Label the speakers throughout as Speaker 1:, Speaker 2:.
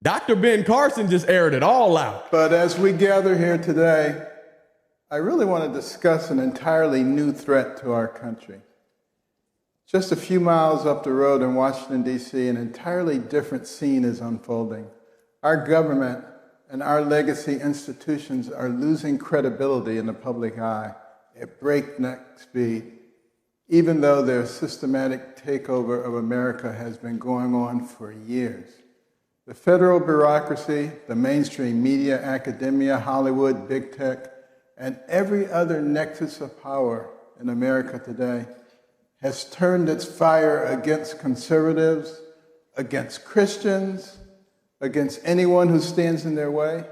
Speaker 1: Dr. Ben Carson just aired it all out.
Speaker 2: But as we gather here today, I really want to discuss an entirely new threat to our country. Just a few miles up the road in Washington, D.C., an entirely different scene is unfolding. Our government and our legacy institutions are losing credibility in the public eye at breakneck speed, even though their systematic takeover of America has been going on for years. The federal bureaucracy, the mainstream media, academia, Hollywood, big tech, and every other nexus of power in America today has turned its fire against conservatives, against Christians, against anyone who stands in their way.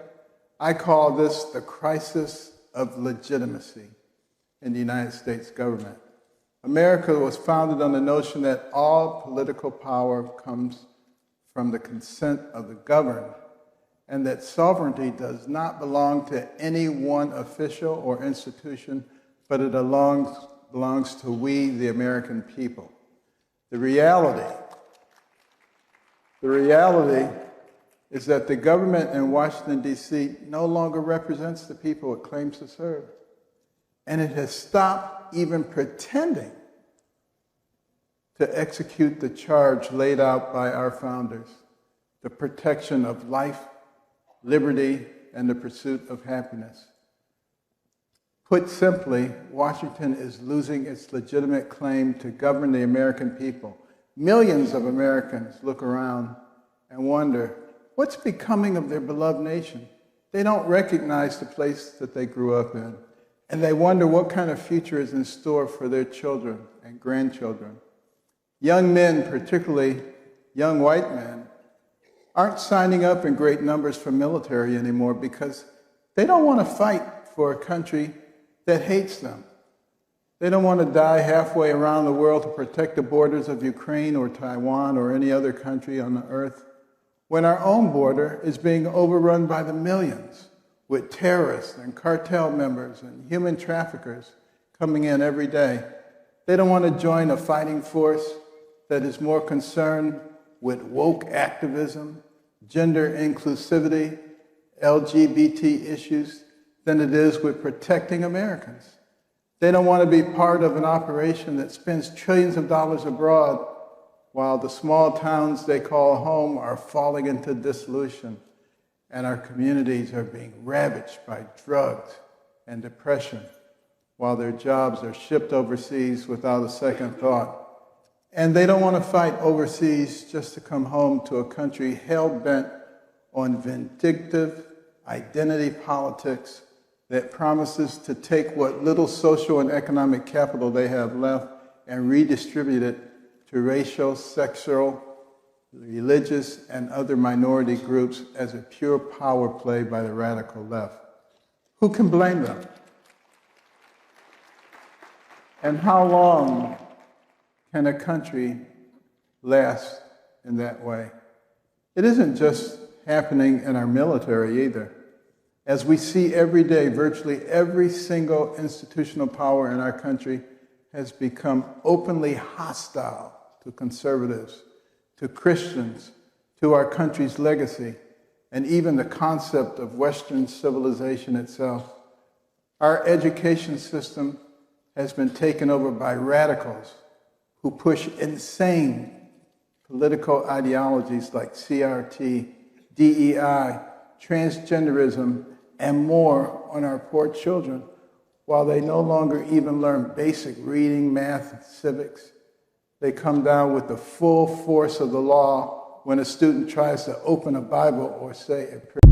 Speaker 2: I call this the crisis of legitimacy in the United States government. America was founded on the notion that all political power comes from the consent of the governed, and that sovereignty does not belong to any one official or institution, but it belongs to we, the American people. The reality is that the government in Washington, D.C. no longer represents the people it claims to serve. And it has stopped even pretending to execute the charge laid out by our founders, the protection of life, liberty, and the pursuit of happiness. Put simply, Washington is losing its legitimate claim to govern the American people. Millions of Americans look around and wonder, what's becoming of their beloved nation? They don't recognize the place that they grew up in, and they wonder what kind of future is in store for their children and grandchildren. Young men, particularly young white men, aren't signing up in great numbers for military anymore because they don't want to fight for a country that hates them. They don't want to die halfway around the world to protect the borders of Ukraine or Taiwan or any other country on the earth, when our own border is being overrun by the millions with terrorists and cartel members and human traffickers coming in every day. They don't want to join a fighting force that is more concerned with woke activism, gender inclusivity, LGBT issues, than it is with protecting Americans. They don't want to be part of an operation that spends trillions of dollars abroad while the small towns they call home are falling into dissolution and our communities are being ravaged by drugs and depression while their jobs are shipped overseas without a second thought. And they don't want to fight overseas just to come home to a country hell-bent on vindictive identity politics that promises to take what little social and economic capital they have left and redistribute it to racial, sexual, religious, and other minority groups as a pure power play by the radical left. Who can blame them? And how long can a country last in that way? It isn't just happening in our military either. As we see every day, virtually every single institutional power in our country has become openly hostile to conservatives, to Christians, to our country's legacy, and even the concept of Western civilization itself. Our education system has been taken over by radicals who push insane political ideologies like CRT, DEI, transgenderism, and more on our poor children, while they no longer even learn basic reading, math, and civics. They come down with the full force of the law when a student tries to open a Bible or say a prayer.